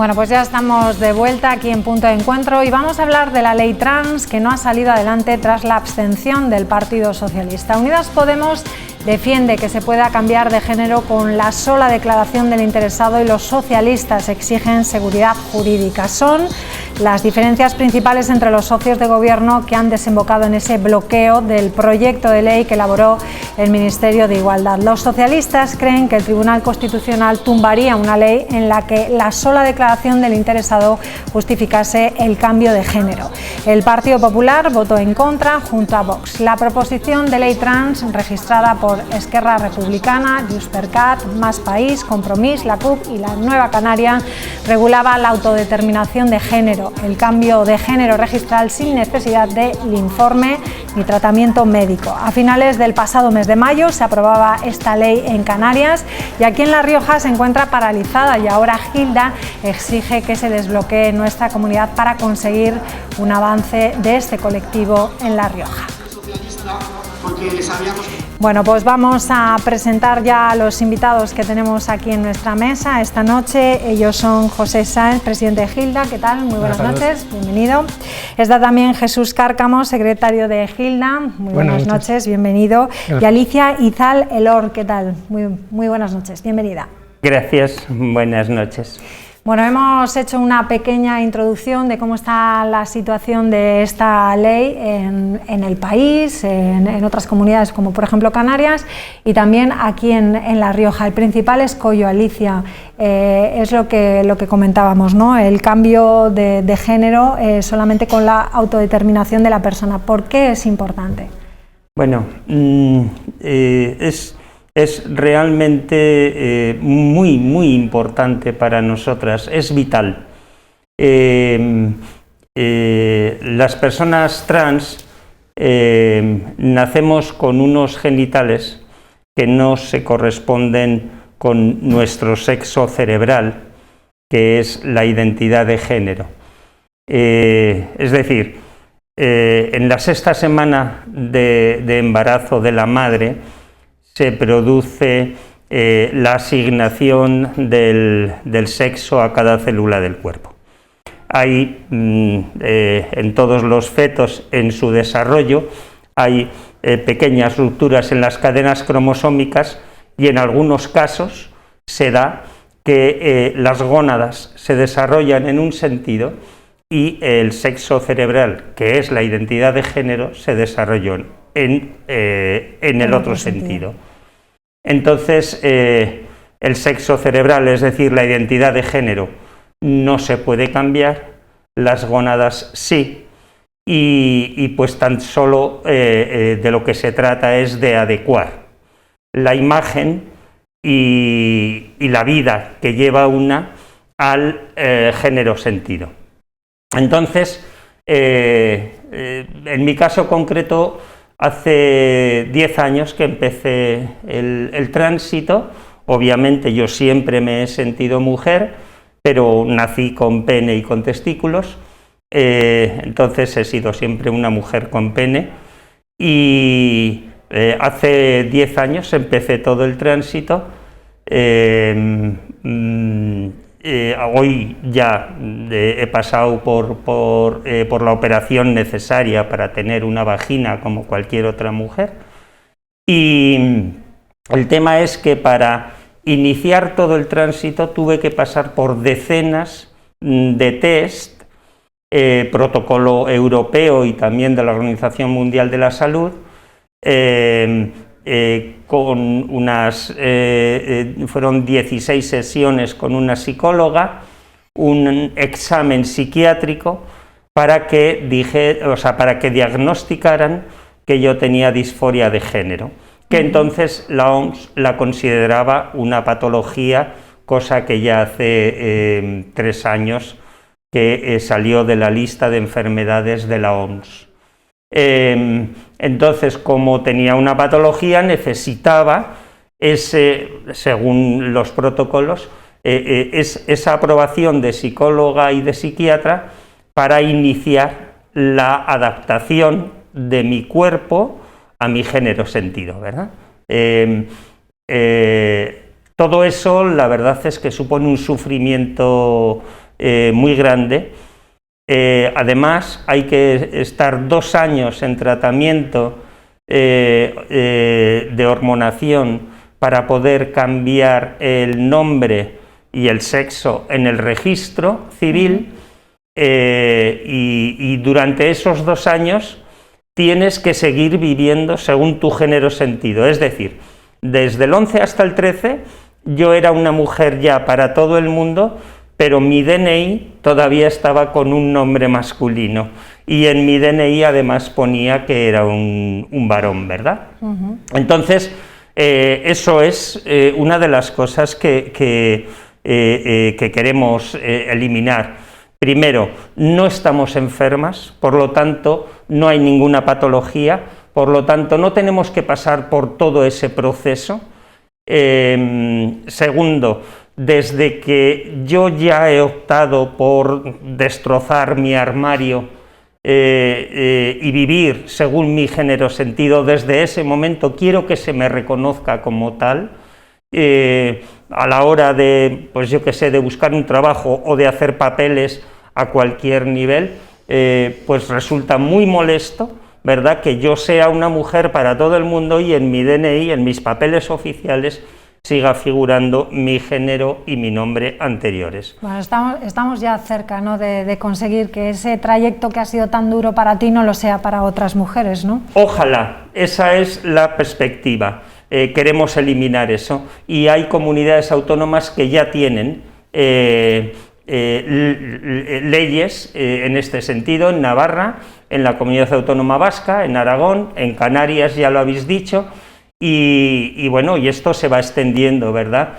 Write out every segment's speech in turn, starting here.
Bueno, pues ya estamos de vuelta aquí en Punto de Encuentro y vamos a hablar de la ley trans que no ha salido adelante tras la abstención del Partido Socialista. Unidas Podemos defiende que se pueda cambiar de género con la sola declaración del interesado y los socialistas exigen seguridad jurídica. Son las diferencias principales entre los socios de gobierno que han desembocado en ese bloqueo del proyecto de ley que elaboró el Ministerio de Igualdad. Los socialistas creen que el Tribunal Constitucional tumbaría una ley en la que la sola declaración del interesado justificase el cambio de género. El Partido Popular votó en contra junto a Vox. La proposición de ley trans registrada por Esquerra Republicana, Junts per Cat, Más País, Compromís, la CUP y la Nueva Canaria regulaba la autodeterminación de género, el cambio de género registral sin necesidad del informe ni tratamiento médico. A finales del pasado mes de mayo se aprobaba esta ley en Canarias y aquí en La Rioja se encuentra paralizada y ahora Gilda exige que se desbloquee nuestra comunidad para conseguir un avance de este colectivo en La Rioja. Bueno, pues vamos a presentar ya a los invitados que tenemos aquí en nuestra mesa esta noche. Ellos son José Sáenz, presidente de Gilda. ¿Qué tal? Muy buenas noches, bienvenido. Está también Jesús Cárcamo, secretario de Gilda. Muy buenas noches, bienvenido. Gracias. Y Alicia Izal Elor, ¿qué tal? Muy buenas noches, bienvenida. Gracias, buenas noches. Bueno, hemos hecho una pequeña introducción de cómo está la situación de esta ley en el país, en otras comunidades como por ejemplo Canarias y también aquí en La Rioja. El principal escollo, Alicia, es lo que comentábamos, ¿no? El cambio de género solamente con la autodeterminación de la persona. ¿Por qué es importante? Bueno, es realmente muy importante para nosotras, es vital. Las personas trans nacemos con unos genitales que no se corresponden con nuestro sexo cerebral, que es la identidad de género. Es decir, en la sexta semana de embarazo de la madre, se produce la asignación del sexo a cada célula del cuerpo. Hay en todos los fetos en su desarrollo hay pequeñas rupturas en las cadenas cromosómicas y en algunos casos se da que las gónadas se desarrollan en un sentido y el sexo cerebral, que es la identidad de género, se desarrolló en el otro sentido. Entonces, el sexo cerebral, es decir, la identidad de género, no se puede cambiar, las gónadas sí, y pues tan solo de lo que se trata es de adecuar la imagen y la vida que lleva una al género sentido. Entonces, en mi caso concreto, hace 10 años que empecé el tránsito. Obviamente yo siempre me he sentido mujer, pero nací con pene y con testículos, entonces he sido siempre una mujer con pene y hace 10 años empecé todo el tránsito. Hoy ya he pasado por la operación necesaria para tener una vagina como cualquier otra mujer y el tema es que para iniciar todo el tránsito tuve que pasar por decenas de test, protocolo europeo y también de la Organización Mundial de la Salud, fueron 16 sesiones con una psicóloga, un examen psiquiátrico para que diagnosticaran que yo tenía disforia de género, que entonces la OMS la consideraba una patología, cosa que ya hace 3 años que salió de la lista de enfermedades de la OMS. Entonces, como tenía una patología, necesitaba según los protocolos, esa aprobación de psicóloga y de psiquiatra para iniciar la adaptación de mi cuerpo a mi género sentido, ¿verdad? Todo eso, la verdad es que supone un sufrimiento muy grande. Además, hay que estar 2 años en tratamiento de hormonación para poder cambiar el nombre y el sexo en el registro civil, y durante esos 2 años tienes que seguir viviendo según tu género sentido. Es decir, desde el 11 hasta el 13 yo era una mujer ya para todo el mundo, pero mi DNI todavía estaba con un nombre masculino, y en mi DNI además ponía que era un varón, ¿verdad? Entonces, eso es una de las cosas que queremos eliminar. Primero, no estamos enfermas, por lo tanto, no hay ninguna patología, por lo tanto, no tenemos que pasar por todo ese proceso. Segundo, desde que yo ya he optado por destrozar mi armario y vivir según mi género sentido, desde ese momento quiero que se me reconozca como tal. A la hora de, pues yo qué sé, de buscar un trabajo o de hacer papeles a cualquier nivel, pues resulta muy molesto, ¿verdad?, que yo sea una mujer para todo el mundo y en mi DNI, en mis papeles oficiales, siga figurando mi género y mi nombre anteriores. Bueno, estamos ya cerca, ¿no?, de conseguir que ese trayecto que ha sido tan duro para ti no lo sea para otras mujeres, ¿no? Ojalá, esa es la perspectiva. Queremos eliminar eso, y hay comunidades autónomas que ya tienen leyes en este sentido, en Navarra, en la Comunidad Autónoma Vasca, en Aragón, en Canarias, ya lo habéis dicho, y bueno, y esto se va extendiendo, ¿verdad?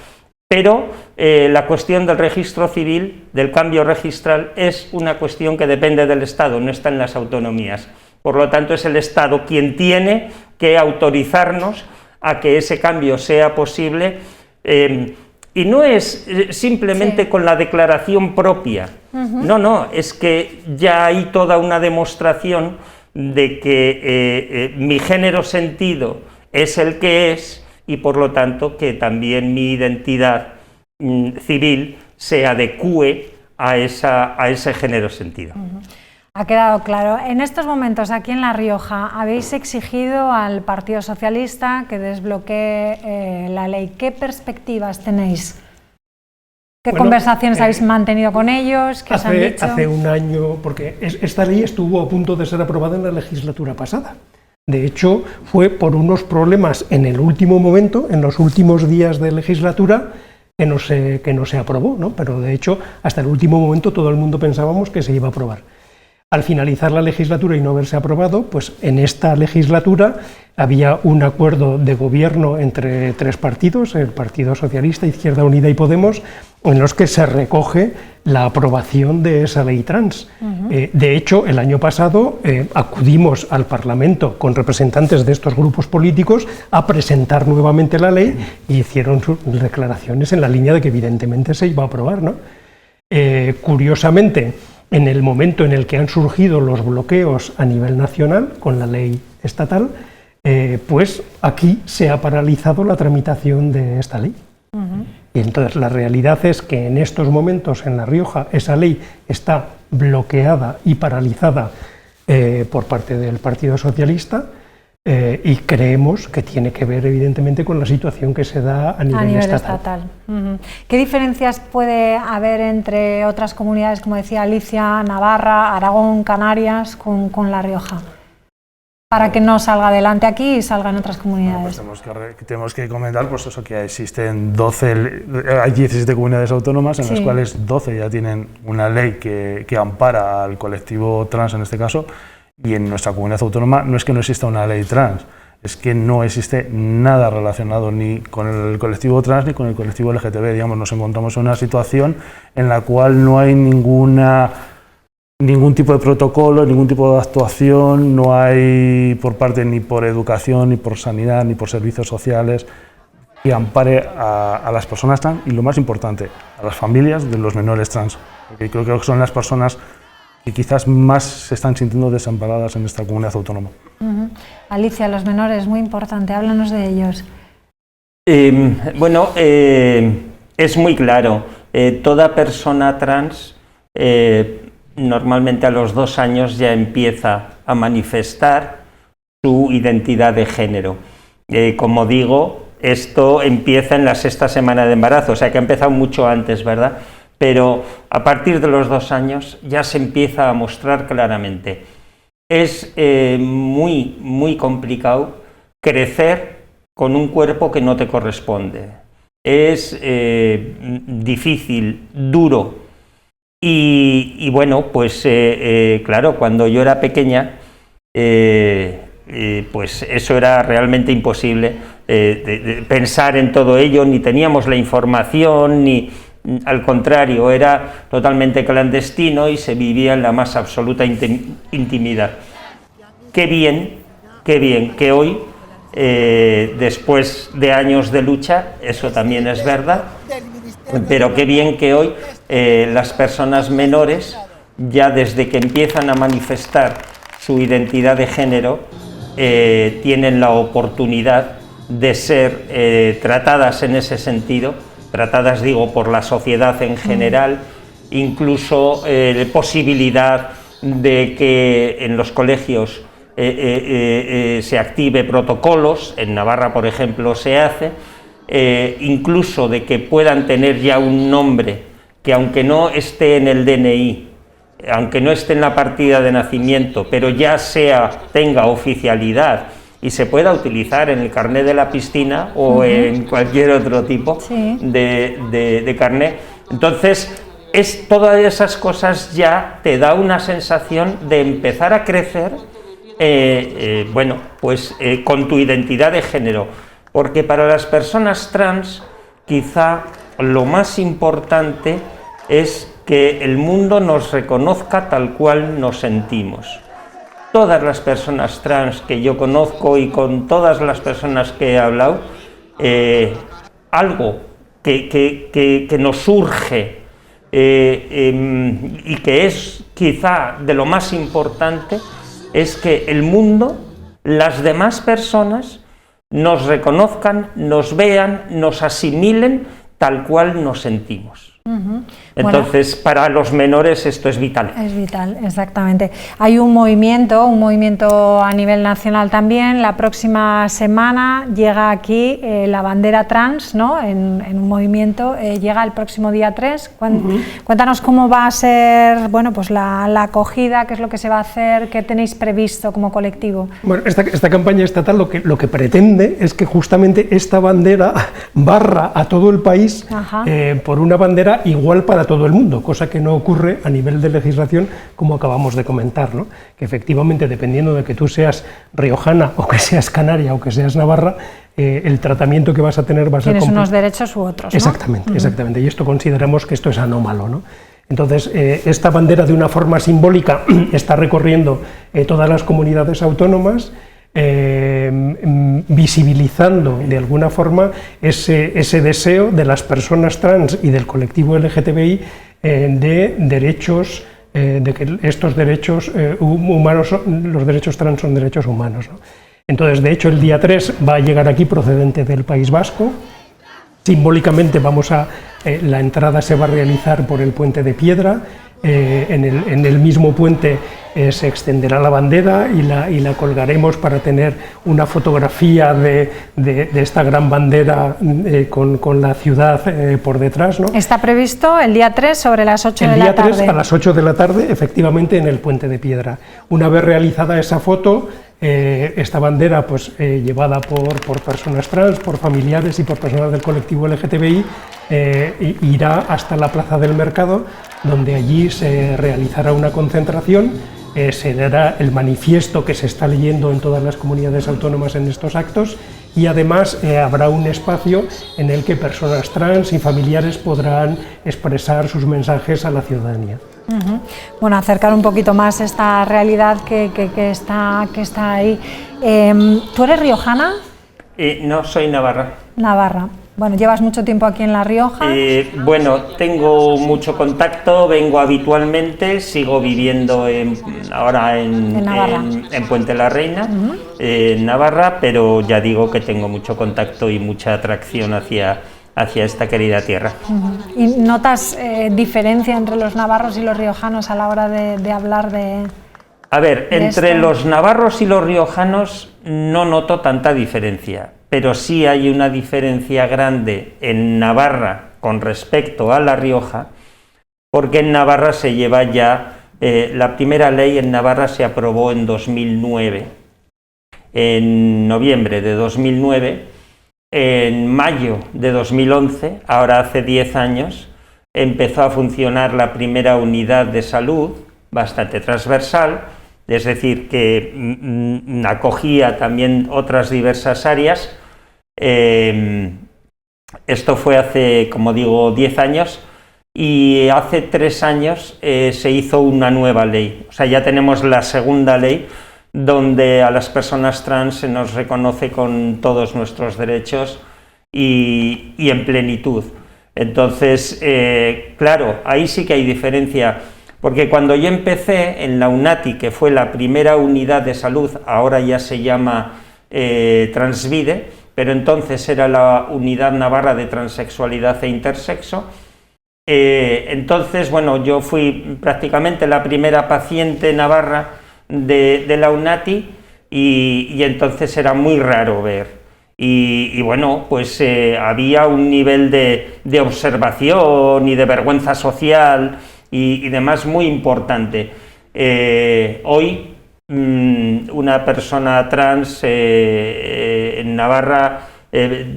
Pero la cuestión del registro civil, del cambio registral, es una cuestión que depende del Estado, no está en las autonomías. Por lo tanto, es el Estado quien tiene que autorizarnos a que ese cambio sea posible, y no es simplemente con la declaración propia, no, es que ya hay toda una demostración de que mi género sentido es el que es, y por lo tanto que también mi identidad civil se adecúe a ese género sentido. Ha quedado claro. En estos momentos, aquí en La Rioja, habéis exigido al Partido Socialista que desbloquee la ley. ¿Qué perspectivas tenéis? ¿Qué conversaciones habéis mantenido con ellos? ¿Qué os han dicho? Hace un año, porque esta ley estuvo a punto de ser aprobada en la legislatura pasada. De hecho, fue por unos problemas en el último momento, en los últimos días de legislatura, que no se aprobó, ¿no? Pero de hecho, hasta el último momento todo el mundo pensábamos que se iba a aprobar. Al finalizar la legislatura y no haberse aprobado, pues en esta legislatura había un acuerdo de gobierno entre 3 partidos, el Partido Socialista, Izquierda Unida y Podemos, en los que se recoge la aprobación de esa ley trans. De hecho, el año pasado acudimos al Parlamento con representantes de estos grupos políticos a presentar nuevamente la ley, y hicieron sus declaraciones en la línea de que evidentemente se iba a aprobar, ¿no? Curiosamente, en el momento en el que han surgido los bloqueos a nivel nacional con la ley estatal, pues aquí se ha paralizado la tramitación de esta ley. Y entonces la realidad es que en estos momentos en La Rioja esa ley está bloqueada y paralizada por parte del Partido Socialista, y creemos que tiene que ver evidentemente con la situación que se da a nivel estatal. ¿Qué diferencias puede haber entre otras comunidades, como decía Alicia, Navarra, Aragón, Canarias, con La Rioja, para que no salga adelante aquí y salga en otras comunidades? Pues tenemos que comentar, pues eso, que existen hay 17 comunidades autónomas, en las cuales 12 ya tienen una ley que ampara al colectivo trans en este caso. Y en nuestra comunidad autónoma no es que no exista una ley trans, es que no existe nada relacionado ni con el colectivo trans ni con el colectivo LGTB. Digamos, nos encontramos en una situación en la cual no hay ningún tipo de protocolo, ningún tipo de actuación, no hay por parte ni por educación, ni por sanidad, ni por servicios sociales, que ampare a las personas trans y, lo más importante, a las familias de los menores trans, porque creo que son las personas que quizás más se están sintiendo desamparadas en esta comunidad autónoma. Alicia, los menores, muy importante, háblanos de ellos. Bueno, es muy claro, toda persona trans normalmente a los 2 años ya empieza a manifestar su identidad de género. Como digo, esto empieza en la 6ª semana de embarazo, o sea que ha empezado mucho antes, ¿verdad? Pero a partir de los 2 años ya se empieza a mostrar claramente. Es muy complicado crecer con un cuerpo que no te corresponde. Es difícil, duro. Y bueno, pues claro, cuando yo era pequeña, pues eso era realmente imposible de pensar en todo ello, ni teníamos la información, ni al contrario, era totalmente clandestino y se vivía en la más absoluta intimidad. Qué bien que hoy, después de años de lucha, eso también es verdad, pero qué bien que hoy las personas menores, ya desde que empiezan a manifestar su identidad de género, tienen la oportunidad de ser tratadas en ese sentido, tratadas, digo, por la sociedad en general, incluso posibilidad de que en los colegios se active protocolos, en Navarra, por ejemplo, se hace, incluso de que puedan tener ya un nombre que, aunque no esté en el DNI, aunque no esté en la partida de nacimiento, pero ya tenga oficialidad y se pueda utilizar en el carnet de la piscina o en cualquier otro tipo de carnet. Entonces, todas esas cosas ya te da una sensación de empezar a crecer, bueno, pues con tu identidad de género, porque para las personas trans quizá lo más importante es que el mundo nos reconozca tal cual nos sentimos. Todas las personas trans que yo conozco y con todas las personas que he hablado, algo que nos surge y que es quizá de lo más importante, es que el mundo, las demás personas, nos reconozcan, nos vean, nos asimilen tal cual nos sentimos. Entonces, bueno, para los menores esto es vital. Es vital, exactamente. Hay un movimiento a nivel nacional también. La próxima semana llega aquí la bandera trans, ¿no? En un movimiento, llega el próximo día 3. Cuéntanos cómo va a ser, bueno, pues la acogida, qué es lo que se va a hacer, qué tenéis previsto como colectivo. Bueno, esta campaña estatal lo que pretende es que justamente esta bandera barra a todo el país por una bandera igual para todo el mundo, cosa que no ocurre a nivel de legislación, como acabamos de comentar, ¿no? Que efectivamente, dependiendo de que tú seas riojana o que seas canaria o que seas navarra, el tratamiento que vas a tener va a ser... Tienes unos derechos u otros, ¿no? Exactamente, exactamente, y esto consideramos que esto es anómalo, ¿no? Entonces, esta bandera de una forma simbólica está recorriendo todas las comunidades autónomas, visibilizando de alguna forma ese deseo de las personas trans y del colectivo LGTBI de derechos, de que estos derechos humanos, los derechos trans son derechos humanos, ¿no? Entonces, de hecho, el día 3 va a llegar aquí procedente del País Vasco. Simbólicamente la entrada se va a realizar por el Puente de Piedra. En el mismo puente se extenderá la bandera y la colgaremos para tener una fotografía de esta gran bandera con la ciudad por detrás, ¿no? Está previsto el día 3 sobre las 8 de la tarde. El día 3 a las 8 de la tarde, efectivamente, en el Puente de Piedra. Una vez realizada esa foto, esta bandera, pues llevada por personas trans, por familiares y por personas del colectivo LGTBI, irá hasta la Plaza del Mercado, donde allí se realizará una concentración, se dará el manifiesto que se está leyendo en todas las comunidades autónomas en estos actos, y además habrá un espacio en el que personas trans y familiares podrán expresar sus mensajes a la ciudadanía. Bueno, acercar un poquito más esta realidad que está ahí. ¿Tú eres riojana? No, soy navarra. Navarra. Bueno, ¿llevas mucho tiempo aquí en La Rioja? Bueno, tengo mucho contacto, vengo habitualmente, sigo viviendo ahora en Puente la Reina, en Navarra, pero ya digo que tengo mucho contacto y mucha atracción hacia hacia esta querida tierra. ¿Y notas diferencia entre los navarros y los riojanos a la hora de hablar de...? A ver, entre los navarros y los riojanos no noto tanta diferencia, pero sí hay una diferencia grande en Navarra con respecto a La Rioja, porque en Navarra se lleva ya, la primera ley en Navarra se aprobó en 2009, en noviembre de 2009, en mayo de 2011, ahora hace 10 años, empezó a funcionar la primera unidad de salud, bastante transversal, es decir, que acogía también otras diversas áreas. Esto fue hace, como digo, 10 años, y hace 3 años se hizo una nueva ley. O sea, ya tenemos la segunda ley, donde a las personas trans se nos reconoce con todos nuestros derechos y en plenitud. Entonces, claro, ahí sí que hay diferencia, porque cuando yo empecé en la UNATI, que fue la primera unidad de salud, ahora ya se llama Transvide, pero entonces era la Unidad Navarra de Transexualidad e Intersexo. Entonces, bueno, yo fui prácticamente la primera paciente navarra de la UNATI, y entonces era muy raro ver. Y bueno, pues había un nivel de observación y de vergüenza social y demás muy importante. Hoy una persona trans en Navarra,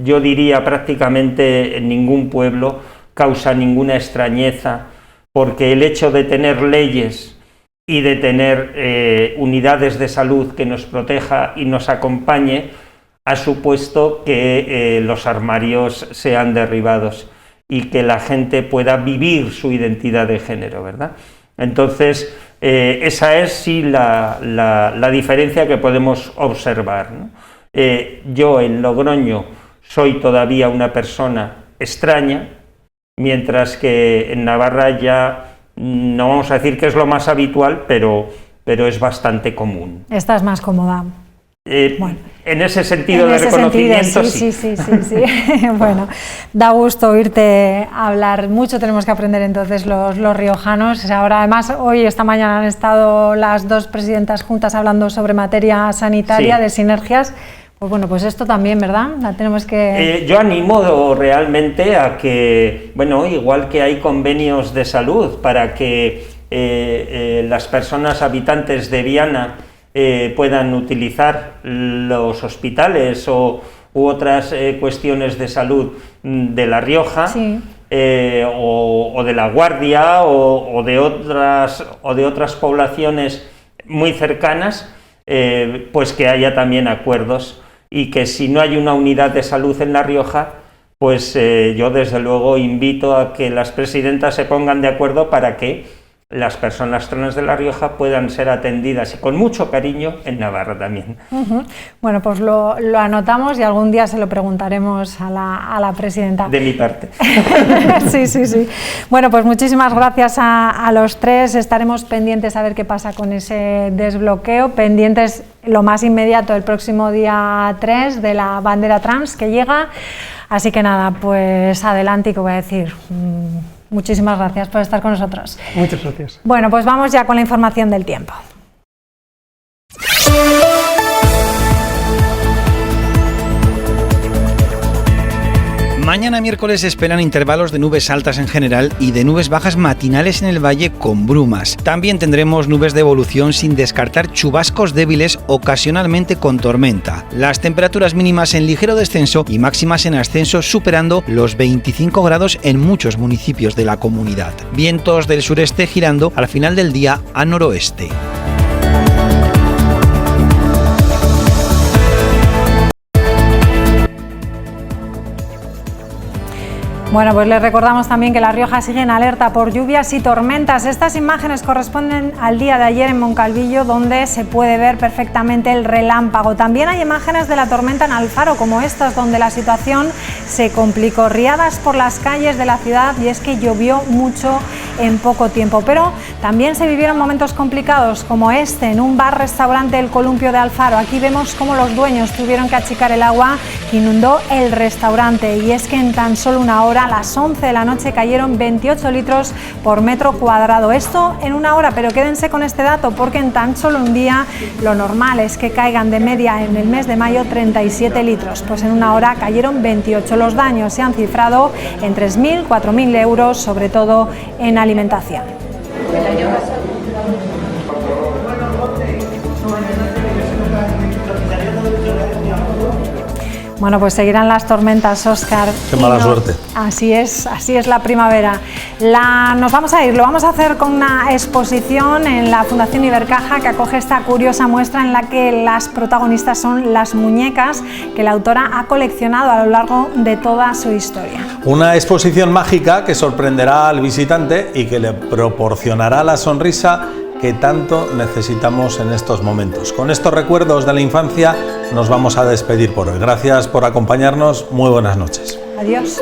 yo diría prácticamente en ningún pueblo, causa ninguna extrañeza, porque el hecho de tener leyes y de tener unidades de salud que nos proteja y nos acompañe ha supuesto que los armarios sean derribados y que la gente pueda vivir su identidad de género, ¿verdad? Entonces, esa es sí la diferencia que podemos observar, ¿no? Yo en Logroño soy todavía una persona extraña, mientras que en Navarra ya no vamos a decir que es lo más habitual, pero es bastante común. Estás más cómoda. Bueno, en ese sentido de reconocimiento, sí. Bueno, da gusto oírte hablar. Mucho tenemos que aprender entonces los riojanos. Ahora, además, esta mañana han estado las dos presidentas juntas hablando sobre materia sanitaria, de sinergias. Pues bueno, pues esto también, ¿verdad? La tenemos que... yo animo realmente a que, bueno, igual que hay convenios de salud para que las personas habitantes de Viana puedan utilizar los hospitales u otras cuestiones de salud de La Rioja, o de La Guardia o de otras poblaciones muy cercanas, pues que haya también acuerdos, y que si no hay una unidad de salud en La Rioja, pues yo desde luego invito a que las presidentas se pongan de acuerdo para que las personas trans de La Rioja puedan ser atendidas y con mucho cariño en Navarra también. Bueno, pues lo anotamos y algún día se lo preguntaremos a la presidenta. De mi parte. Sí. Bueno, pues muchísimas gracias a los tres. Estaremos pendientes a ver qué pasa con ese desbloqueo, pendientes lo más inmediato el próximo día 3 de la bandera trans que llega. Así que nada, pues adelante, y que voy a decir... Muchísimas gracias por estar con nosotros. Muchas gracias. Bueno, pues vamos ya con la información del tiempo. Mañana miércoles se esperan intervalos de nubes altas en general y de nubes bajas matinales en el valle con brumas. También tendremos nubes de evolución, sin descartar chubascos débiles ocasionalmente con tormenta. Las temperaturas mínimas en ligero descenso y máximas en ascenso, superando los 25 grados en muchos municipios de la comunidad. Vientos del sureste girando al final del día a noroeste. Bueno, pues les recordamos también que La Rioja sigue en alerta por lluvias y tormentas. Estas imágenes corresponden al día de ayer en Moncalvillo, donde se puede ver perfectamente el relámpago. También hay imágenes de la tormenta en Alfaro, como estas, donde la situación se complicó. Riadas por las calles de la ciudad, y es que llovió mucho en poco tiempo. Pero también se vivieron momentos complicados, como este, en un bar-restaurante El Columpio de Alfaro. Aquí vemos cómo los dueños tuvieron que achicar el agua que inundó el restaurante. Y es que en tan solo una hora, a las 11 de la noche, cayeron 28 litros por metro cuadrado. Esto en una hora, pero quédense con este dato, porque en tan solo un día lo normal es que caigan de media en el mes de mayo 37 litros. Pues en una hora cayeron 28. Los daños se han cifrado en 3.000, 4.000 euros, sobre todo en alimentación. Bueno, pues seguirán las tormentas, Óscar. Qué mala suerte. Así es la primavera. Nos vamos a ir, lo vamos a hacer con una exposición en la Fundación Ibercaja, que acoge esta curiosa muestra en la que las protagonistas son las muñecas que la autora ha coleccionado a lo largo de toda su historia. Una exposición mágica que sorprenderá al visitante y que le proporcionará la sonrisa que tanto necesitamos en estos momentos. Con estos recuerdos de la infancia nos vamos a despedir por hoy. Gracias por acompañarnos, muy buenas noches. Adiós.